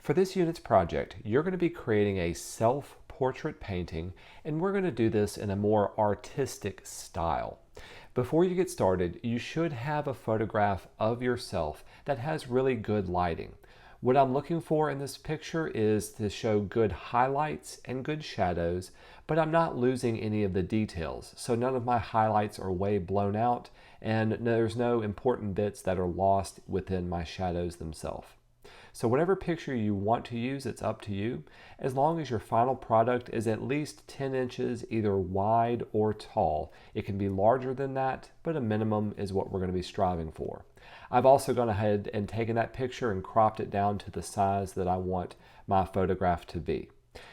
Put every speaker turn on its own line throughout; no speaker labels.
For this unit's project, you're going to be creating a self-portrait painting, and we're going to do this in a more artistic style. Before you get started, you should have a photograph of yourself that has really good lighting. What I'm looking for in this picture is to show good highlights and good shadows, but I'm not losing any of the details. So none of my highlights are way blown out, and there's no important bits that are lost within my shadows themselves. So whatever picture you want to use, it's up to you, as long as your final product is at least 10 inches either wide or tall. It can be larger than that, but a minimum is what we're going to be striving for. I've also gone ahead and taken that picture and cropped it down to the size that I want my photograph to be.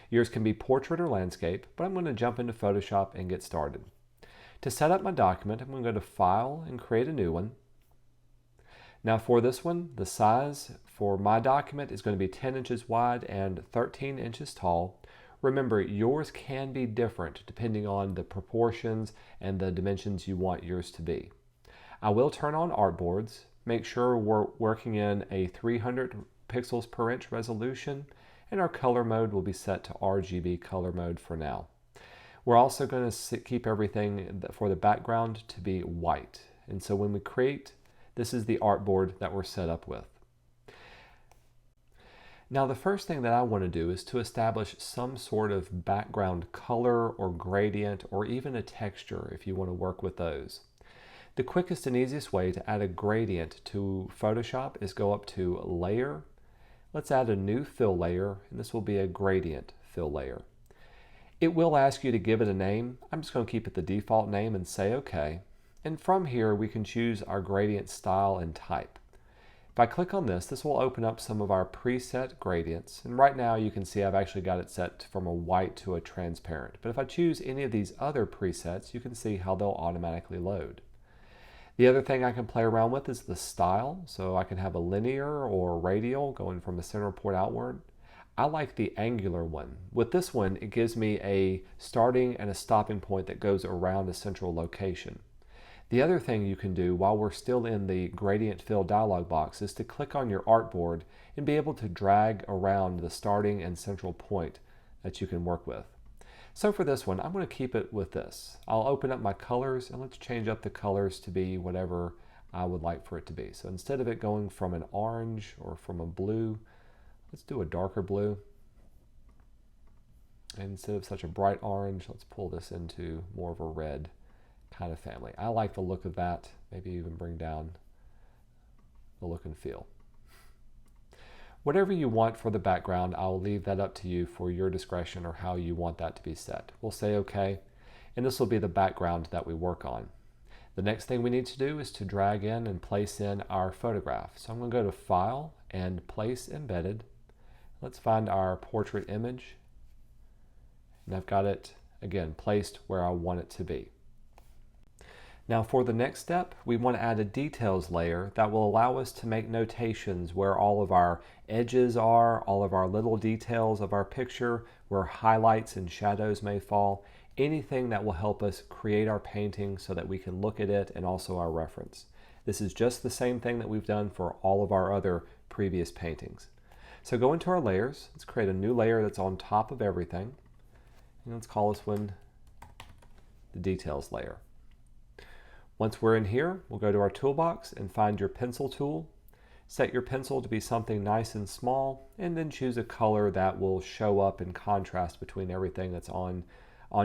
Yours can be portrait or landscape, but I'm going to jump into Photoshop and get started. To set up my document, I'm going to go to File and create a new one. Now for this one, the size for my document is going to be 10 inches wide and 13 inches tall. Remember, yours can be different depending on the proportions and the dimensions you want yours to be. I will turn on artboards. Make sure we're working in a 300 pixels per inch resolution, and our color mode will be set to RGB color mode for now. We're also going to keep everything for the background to be white. And so when we create, this is the artboard that we're set up with. Now the first thing that I want to do is to establish some sort of background color or gradient or even a texture if you want to work with those. The quickest and easiest way to add a gradient to Photoshop is go up to Layer. Let's add a new fill layer, and this will be a gradient fill layer. It will ask you to give it a name. I'm just going to keep it the default name and say OK. And from here we can choose our gradient style and type. If I click on this, this will open up some of our preset gradients. And right now you can see I've actually got it set from a white to a transparent. But if I choose any of these other presets, you can see how they'll automatically load. The other thing I can play around with is the style. So I can have a linear or radial going from the center port outward. I like the angular one. With this one, it gives me a starting and a stopping point that goes around a central location. The other thing you can do while we're still in the gradient fill dialog box is to click on your artboard and be able to drag around the starting and central point that you can work with. So for this one, I'm going to keep it with this. I'll open up my colors and let's change up the colors to be whatever I would like for it to be. So instead of it going from an orange or from a blue, let's do a darker blue. And instead of such a bright orange, let's pull this into more of a red kind of family. I like the look of that. Maybe even bring down the look and feel. Whatever you want for the background, I'll leave that up to you for your discretion or how you want that to be set. We'll say OK, and this will be the background that we work on. The next thing we need to do is to drag in and place in our photograph. So I'm going to go to File and Place Embedded. Let's find our portrait image, and I've got it again placed where I want it to be. Now for the next step, we want to add a details layer that will allow us to make notations where all of our edges are, all of our little details of our picture, where highlights and shadows may fall, anything that will help us create our painting so that we can look at it and also our reference. This is just the same thing that we've done for all of our other previous paintings. So go into our layers, let's create a new layer that's on top of everything, and let's call this one the details layer. Once we're in here, we'll go to our toolbox and find your pencil tool. Set your pencil to be something nice and small, and then choose a color that will show up in contrast between everything that's on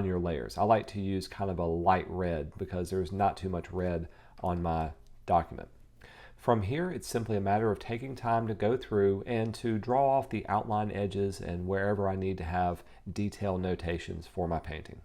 your layers. I like to use kind of a light red because there's not too much red on my document. From here, it's simply a matter of taking time to go through and to draw off the outline edges and wherever I need to have detail notations for my painting.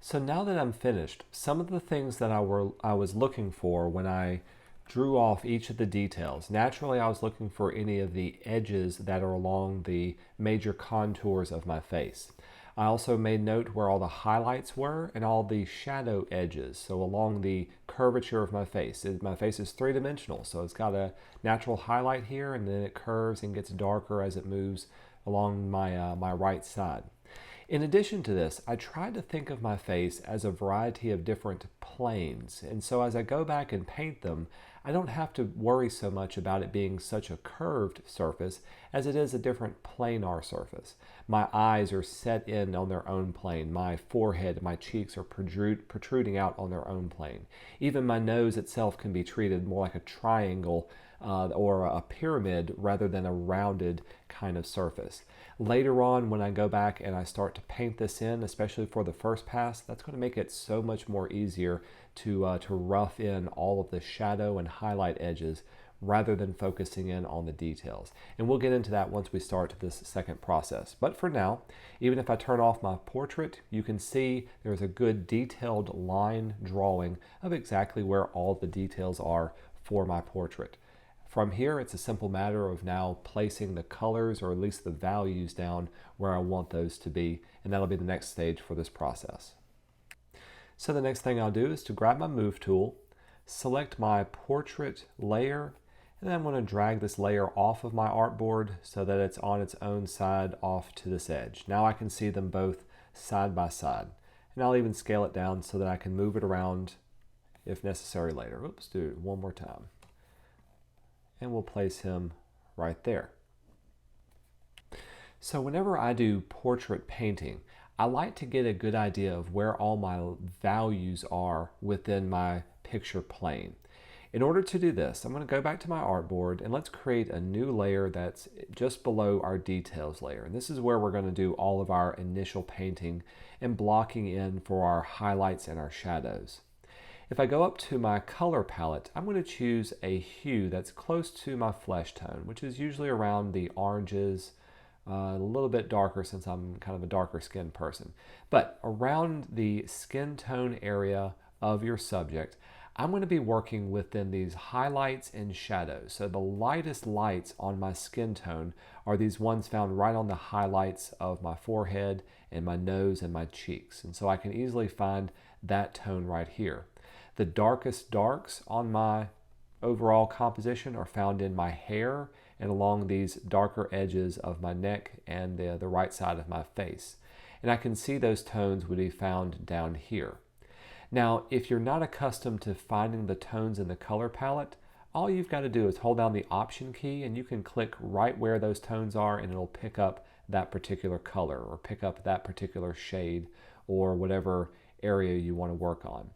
So now that I'm finished, some of the things that I was looking for when I drew off each of the details. Naturally, I was looking for any of the edges that are along the major contours of my face. I also made note where all the highlights were and all the shadow edges, so along the curvature of my face. My face is three-dimensional, so it's got a natural highlight here, and then it curves and gets darker as it moves along my right side. In addition to this, I tried to think of my face as a variety of different planes, and so as I go back and paint them, I don't have to worry so much about it being such a curved surface as it is a different planar surface. My eyes are set in on their own plane. My forehead, my cheeks are protruding out on their own plane. Even my nose itself can be treated more like a triangle or a pyramid rather than a rounded kind of surface. Later on, when I go back and I start to paint this in, especially for the first pass, that's going to make it so much more easier to rough in all of the shadow and highlight edges rather than focusing in on the details. And we'll get into that once we start this second process. But for now, even if I turn off my portrait, you can see there's a good detailed line drawing of exactly where all the details are for my portrait. From here, it's a simple matter of now placing the colors, or at least the values, down where I want those to be, and that'll be the next stage for this process. So the next thing I'll do is to grab my Move tool, select my portrait layer, and then I'm going to drag this layer off of my artboard so that it's on its own side off to this edge. Now I can see them both side by side, and I'll even scale it down so that I can move it around if necessary later. Oops, do it one more time. And we'll place him right there. So whenever I do portrait painting, I like to get a good idea of where all my values are within my picture plane. In order to do this, I'm going to go back to my artboard and let's create a new layer that's just below our details layer. And this is where we're going to do all of our initial painting and blocking in for our highlights and our shadows. If I go up to my color palette, I'm going to choose a hue that's close to my flesh tone, which is usually around the oranges, a little bit darker since I'm kind of a darker skinned person. But around the skin tone area of your subject, I'm going to be working within these highlights and shadows. So the lightest lights on my skin tone are these ones found right on the highlights of my forehead and my nose and my cheeks. And so I can easily find that tone right here. The darkest darks on my overall composition are found in my hair and along these darker edges of my neck and the right side of my face. And I can see those tones would be found down here. Now, if you're not accustomed to finding the tones in the color palette, all you've got to do is hold down the Option key and you can click right where those tones are and it'll pick up that particular color or pick up that particular shade or whatever area you want to work on.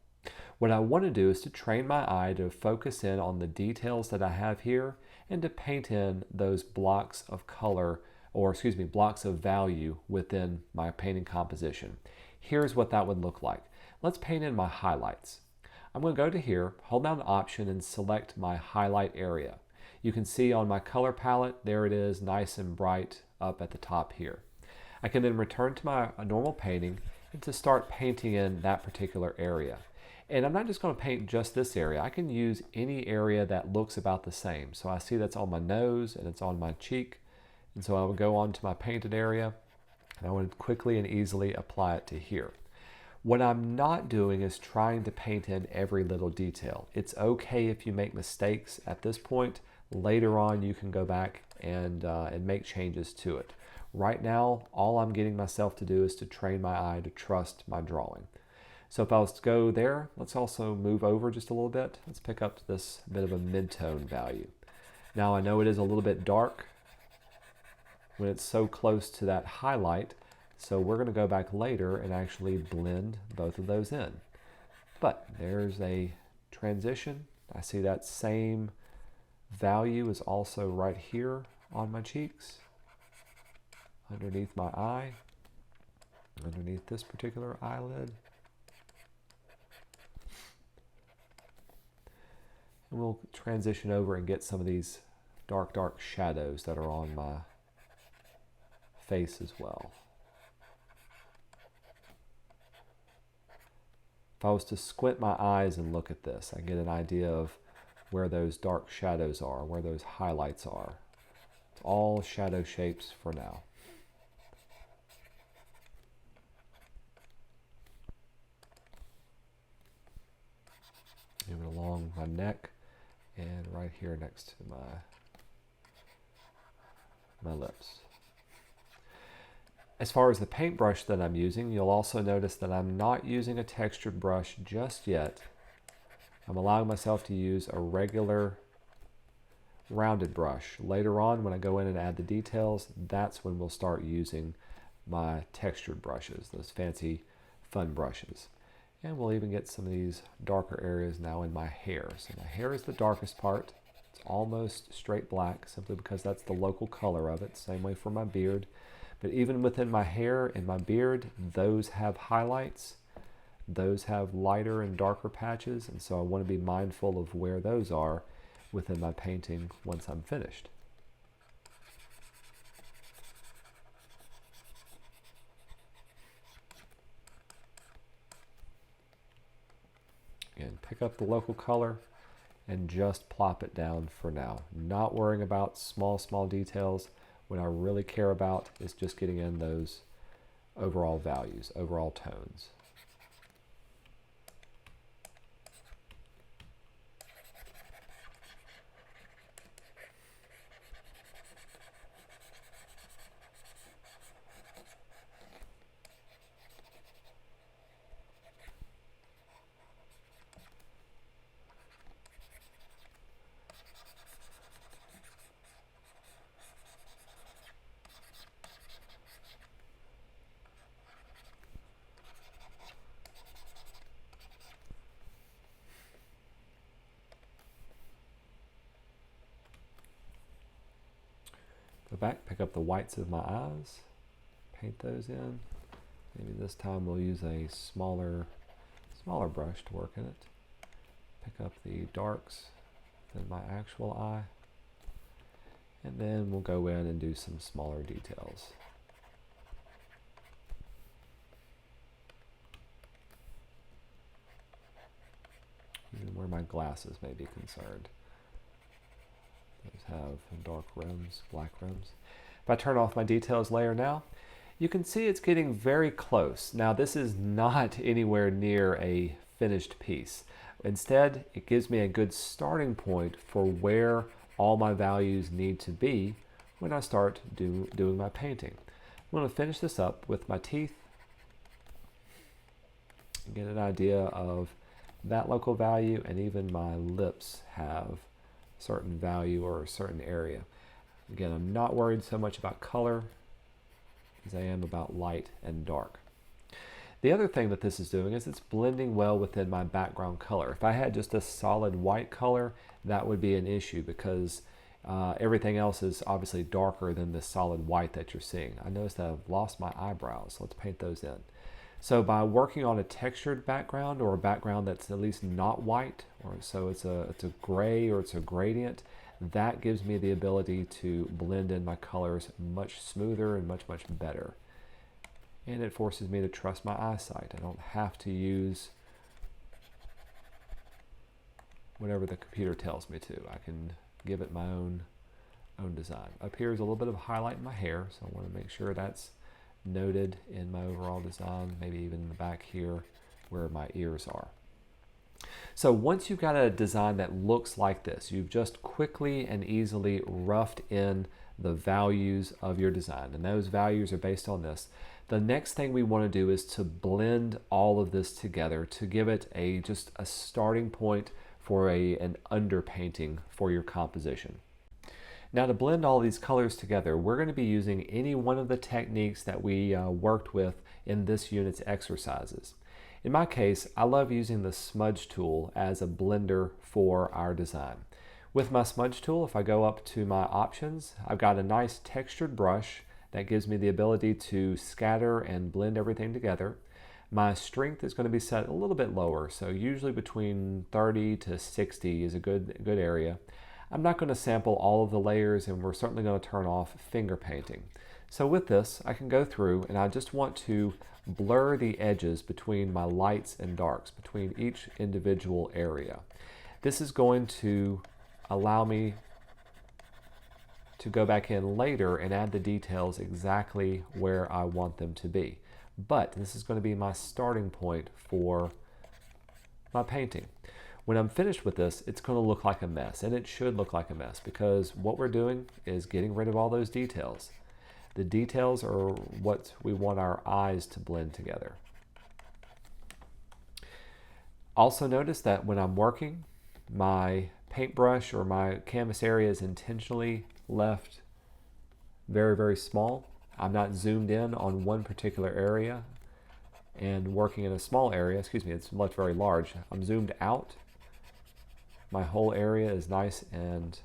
What I want to do is to train my eye to focus in on the details that I have here and to paint in those blocks of color, or excuse me, blocks of value within my painting composition. Here's what that would look like. Let's paint in my highlights. I'm going to go to here, hold down the Option and select my highlight area. You can see on my color palette, there it is, nice and bright up at the top here. I can then return to my normal painting and to start painting in that particular area. And I'm not just going to paint just this area. I can use any area that looks about the same. So I see that's on my nose and it's on my cheek. And so I will go on to my painted area and I would quickly and easily apply it to here. What I'm not doing is trying to paint in every little detail. It's okay if you make mistakes at this point. Later on, you can go back and make changes to it. Right now, all I'm getting myself to do is to train my eye to trust my drawing. So if I was to go there, let's also move over just a little bit. Let's pick up this bit of a mid-tone value. Now I know it is a little bit dark when it's so close to that highlight, so we're going to go back later and actually blend both of those in. But there's a transition. I see that same value is also right here on my cheeks, underneath my eye, underneath this particular eyelid. And we'll transition over and get some of these dark shadows that are on my face as well. If I was to squint my eyes and look at this, I get an idea of where those dark shadows are, where those highlights are. It's all shadow shapes for now. Even along my neck and right here next to my lips. As far as the paintbrush that I'm using, you'll also notice that I'm not using a textured brush just yet. I'm allowing myself to use a regular rounded brush. Later on, when I go in and add the details, that's when we'll start using my textured brushes, those fancy fun brushes. And we'll even get some of these darker areas now in my hair. So my hair is the darkest part. It's almost straight black, simply because that's the local color of it. Same way for my beard. But even within my hair and my beard, those have highlights. Those have lighter and darker patches, and so I want to be mindful of where those are within my painting once I'm finished. Again, pick up the local color and just plop it down for now. Not worrying about small details. What I really care about is just getting in those overall values, overall tones. Go back, pick up the whites of my eyes, paint those in. Maybe this time we'll use a smaller brush to work in it. Pick up the darks in my actual eye. And then we'll go in and do some smaller details. Even where my glasses may be concerned. Those have dark rims, black rims. If I turn off my details layer now, you can see it's getting very close. Now this is not anywhere near a finished piece. Instead, it gives me a good starting point for where all my values need to be when I start doing my painting. I'm going to finish this up with my teeth and get an idea of that local value, and even my lips have certain value or a certain area. Again, I'm not worried so much about color as I am about light and dark. The other thing that this is doing is it's blending well within my background color. If I had just a solid white color, that would be an issue because everything else is obviously darker than the solid white that you're seeing. I noticed that I've lost my eyebrows. Let's paint those in. So by working on a textured background, or a background that's at least not white, or so it's a gray or it's a gradient, that gives me the ability to blend in my colors much smoother and much better. And it forces me to trust my eyesight. I don't have to use whatever the computer tells me to. I can give it my own design. Up here is a little bit of highlight in my hair, so I want to make sure that's noted in my overall design, maybe even in the back here where my ears are. So once you've got a design that looks like this, you've just quickly and easily roughed in the values of your design, and those values are based on this. The next thing we want to do is to blend all of this together to give it just a starting point for an underpainting for your composition. Now, to blend all these colors together, we're going to be using any one of the techniques that we worked with in this unit's exercises. In my case, I love using the smudge tool as a blender for our design. With my smudge tool, if I go up to my options, I've got a nice textured brush that gives me the ability to scatter and blend everything together. My strength is going to be set a little bit lower, so usually between 30 to 60 is a good area. I'm not going to sample all of the layers, and we're certainly going to turn off finger painting. So with this, I can go through and I just want to blur the edges between my lights and darks, between each individual area. This is going to allow me to go back in later and add the details exactly where I want them to be. But this is going to be my starting point for my painting. When I'm finished with this, it's going to look like a mess, and it should look like a mess because what we're doing is getting rid of all those details. The details are what we want our eyes to blend together. Also notice that when I'm working, my paintbrush or my canvas area is intentionally left very, very small. I'm not zoomed in on one particular area and working in a small area, excuse me, it's left very large. I'm zoomed out. My whole area is nice and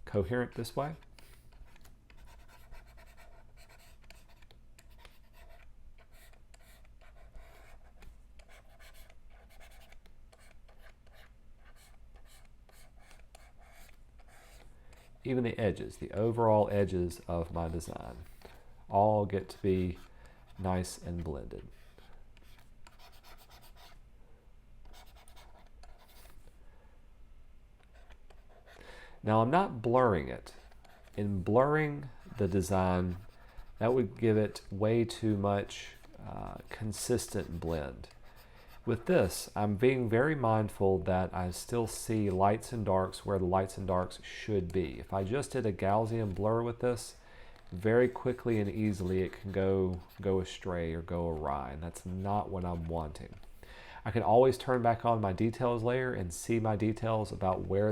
coherent this way. Even the edges, the overall edges of my design, all get to be nice and blended. Now I'm not blurring it. In blurring the design, that would give it way too much consistent blend. With this, I'm being very mindful that I still see lights and darks where the lights and darks should be. If I just did a Gaussian blur with this, very quickly and easily it can go astray or go awry, and that's not what I'm wanting. I can always turn back on my details layer and see my details about where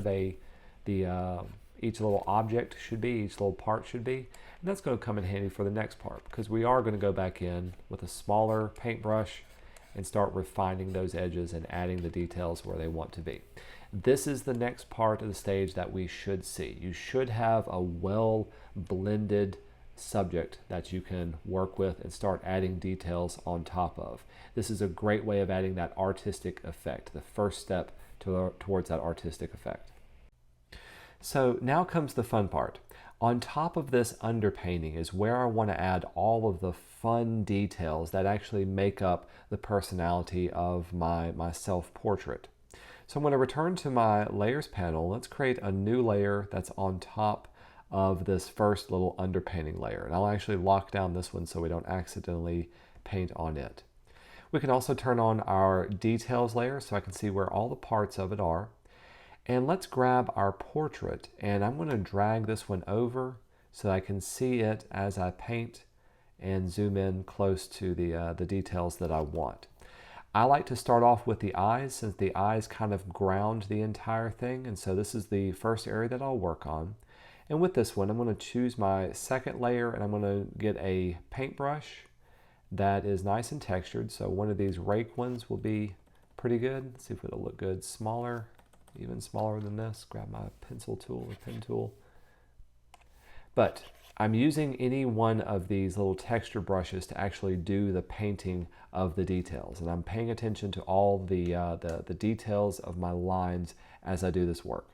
each little object should be, each little part should be, and that's going to come in handy for the next part because we are going to go back in with a smaller paintbrush and start refining those edges and adding the details where they want to be. This is the next part of the stage that we should see. You should have a well blended subject that you can work with and start adding details on top of. This is a great way of adding that artistic effect, the first step towards that artistic effect. So now comes the fun part. On top of this underpainting is where I want to add all of the fun details that actually make up the personality of my self-portrait. So I'm going to return to my layers panel. Let's create a new layer that's on top of this first little underpainting layer. And I'll actually lock down this one so we don't accidentally paint on it. We can also turn on our details layer so I can see where all the parts of it are. And let's grab our portrait, and I'm going to drag this one over so I can see it as I paint and zoom in close to the details that I want. I like to start off with the eyes since the eyes kind of ground the entire thing, and so this is the first area that I'll work on. And with this one, I'm going to choose my second layer, and I'm going to get a paintbrush that is nice and textured. So one of these rake ones will be pretty good. Let's see if it'll look good. Smaller. Even smaller than this. Grab my pencil tool or pen tool. But I'm using any one of these little texture brushes to actually do the painting of the details. And I'm paying attention to all the details of my lines as I do this work.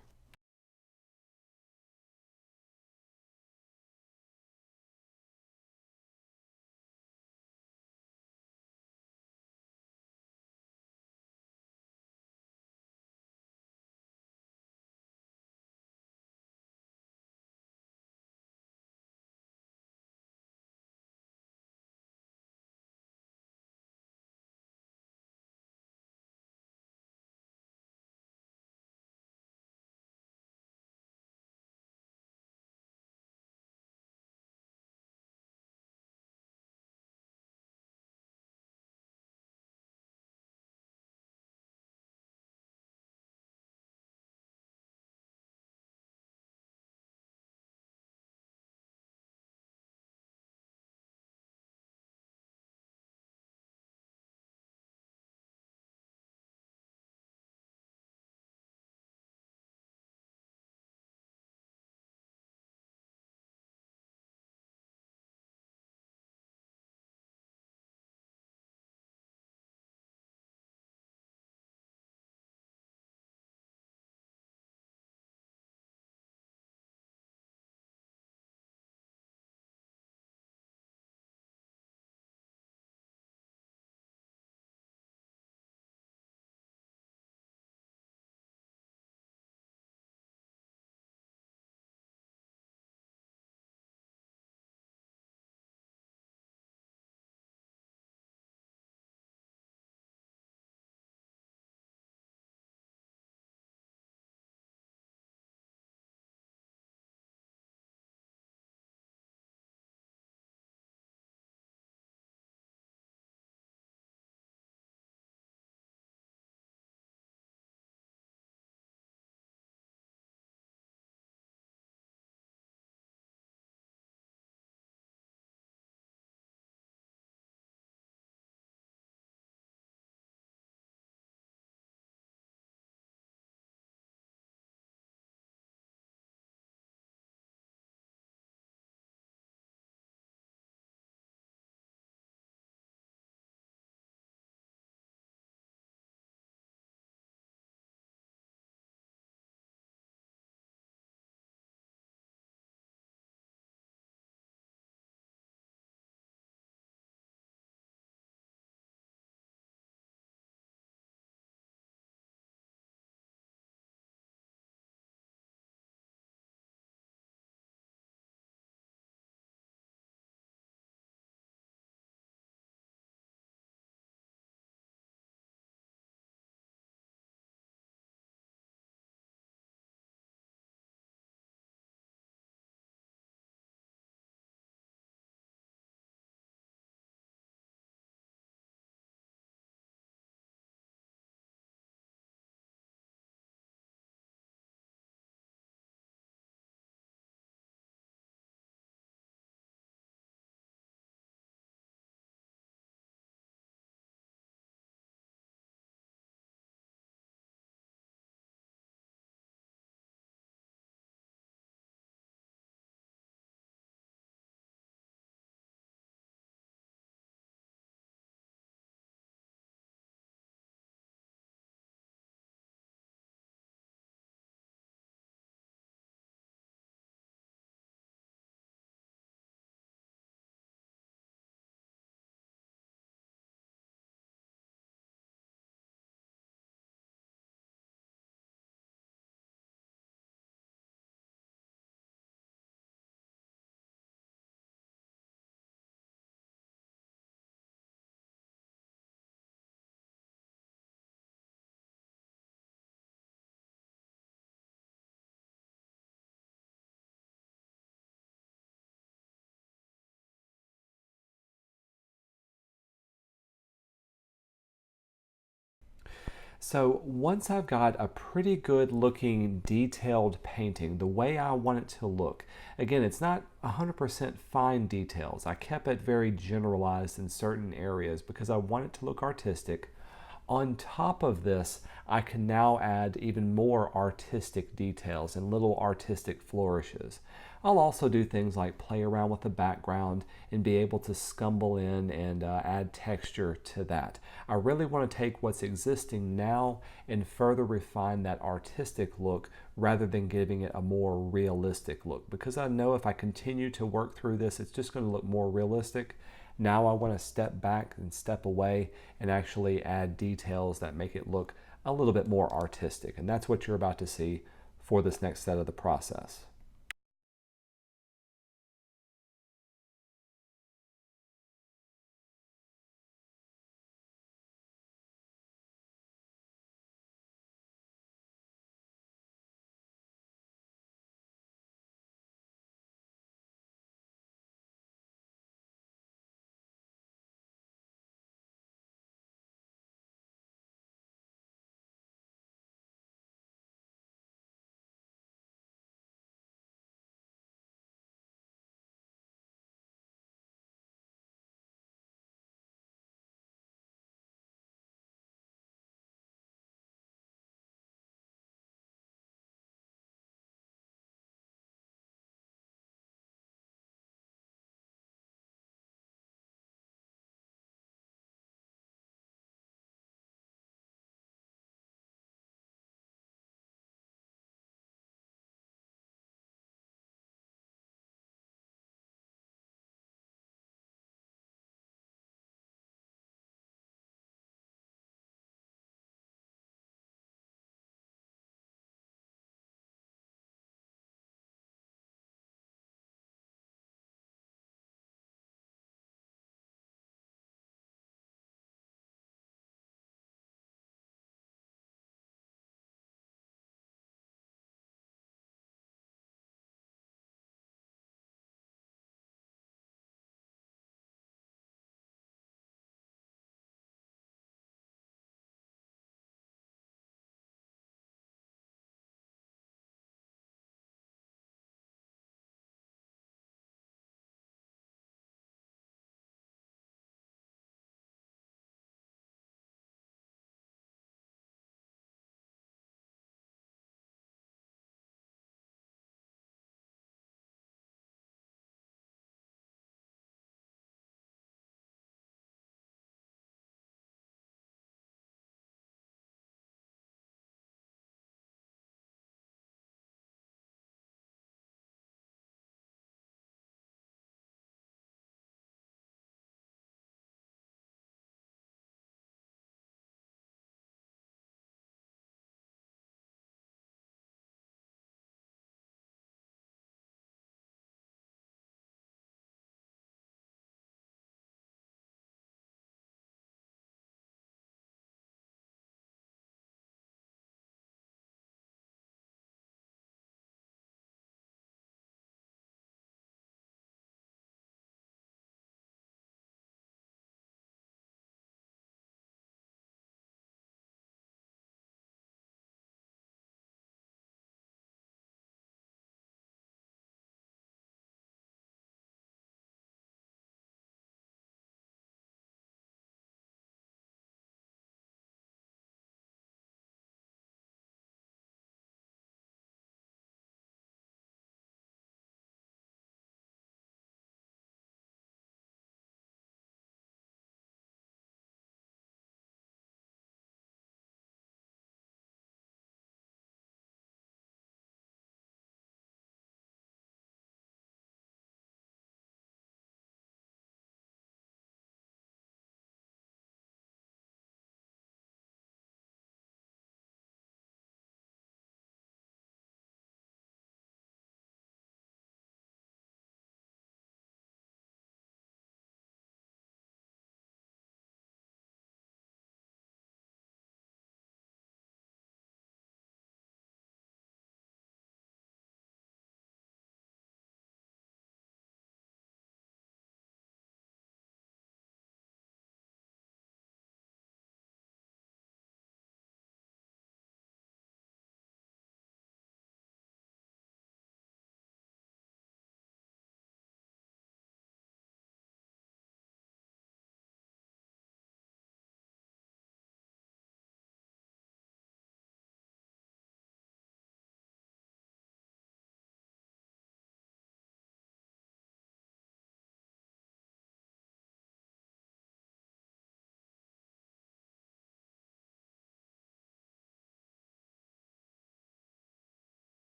So once I've got a pretty good looking detailed painting, the way I want it to look, again, it's not 100% fine details. I kept it very generalized in certain areas because I want it to look artistic. On top of this, I can now add even more artistic details and little artistic flourishes. I'll also do things like play around with the background and be able to scumble in and add texture to that. I really want to take what's existing now and further refine that artistic look rather than giving it a more realistic look, because I know if I continue to work through this, it's just going to look more realistic. Now I want to step back and step away and actually add details that make it look a little bit more artistic. And that's what you're about to see for this next set of the process.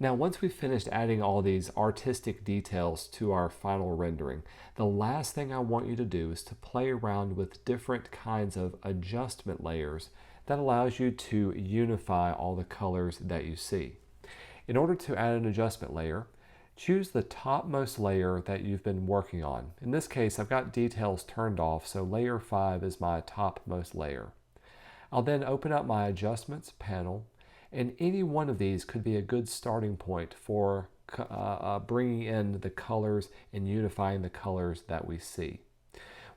Now, once we've finished adding all these artistic details to our final rendering, the last thing I want you to do is to play around with different kinds of adjustment layers that allows you to unify all the colors that you see. In order to add an adjustment layer, choose the topmost layer that you've been working on. In this case, I've got details turned off, so layer 5 is my topmost layer. I'll then open up my adjustments panel, and any one of these could be a good starting point for bringing in the colors and unifying the colors that we see.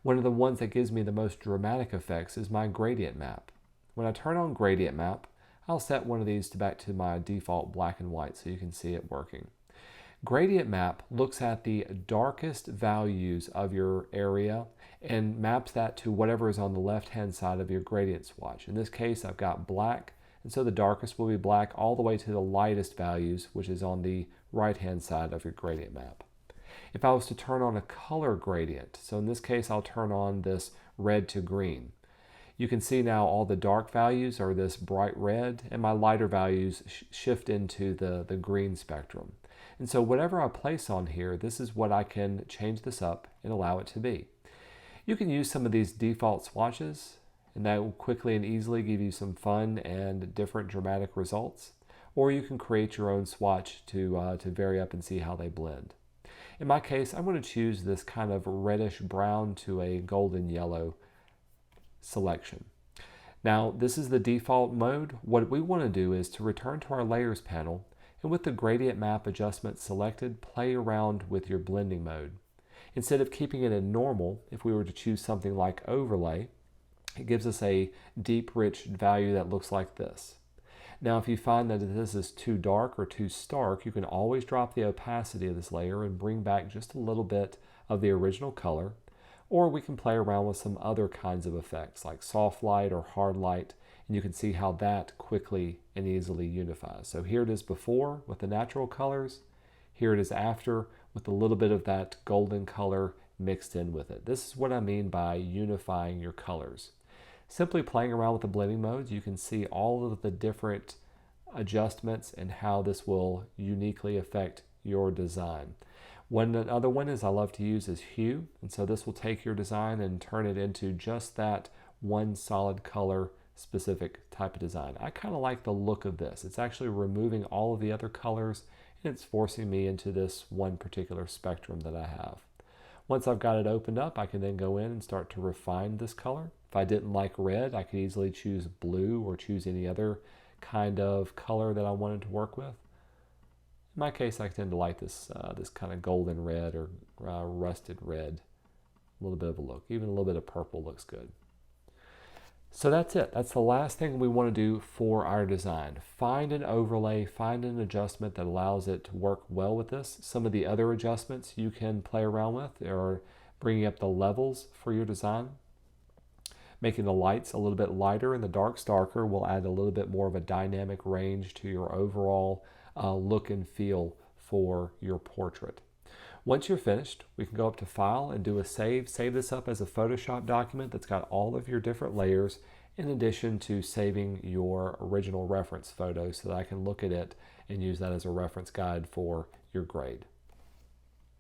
One of the ones that gives me the most dramatic effects is my gradient map. When I turn on gradient map, I'll set one of these back to my default black and white so you can see it working. Gradient map looks at the darkest values of your area and maps that to whatever is on the left-hand side of your gradient swatch. In this case, I've got black, and so the darkest will be black all the way to the lightest values, which is on the right-hand side of your gradient map. If I was to turn on a color gradient, so in this case, I'll turn on this red to green. You can see now all the dark values are this bright red, and my lighter values shift into the green spectrum. And so whatever I place on here, this is what I can change this up and allow it to be. You can use some of these default swatches, and that will quickly and easily give you some fun and different dramatic results. Or you can create your own swatch to vary up and see how they blend. In my case, I'm going to choose this kind of reddish brown to a golden yellow selection. Now, this is the default mode. What we want to do is to return to our layers panel, and with the gradient map adjustment selected, play around with your blending mode. Instead of keeping it in normal, if we were to choose something like overlay, it gives us a deep, rich value that looks like this. Now, if you find that this is too dark or too stark, you can always drop the opacity of this layer and bring back just a little bit of the original color, or we can play around with some other kinds of effects like soft light or hard light, and you can see how that quickly and easily unifies. So here it is before with the natural colors, here it is after with a little bit of that golden color mixed in with it. This is what I mean by unifying your colors. Simply playing around with the blending modes, you can see all of the different adjustments and how this will uniquely affect your design. Another one is I love to use is hue, and so this will take your design and turn it into just that one solid color specific type of design. I kind of like the look of this. It's actually removing all of the other colors and it's forcing me into this one particular spectrum that I have. Once I've got it opened up, I can then go in and start to refine this color. If I didn't like red, I could easily choose blue or choose any other kind of color that I wanted to work with. In my case, I tend to like this kind of golden red or rusted red. A little bit of a look. Even a little bit of purple looks good. So that's it. That's the last thing we want to do for our design. Find an overlay, find an adjustment that allows it to work well with this. Some of the other adjustments you can play around with are bringing up the levels for your design. Making the lights a little bit lighter and the darks darker will add a little bit more of a dynamic range to your overall look and feel for your portrait. Once you're finished, we can go up to File and do a save. Save this up as a Photoshop document that's got all of your different layers in addition to saving your original reference photo so that I can look at it and use that as a reference guide for your grade.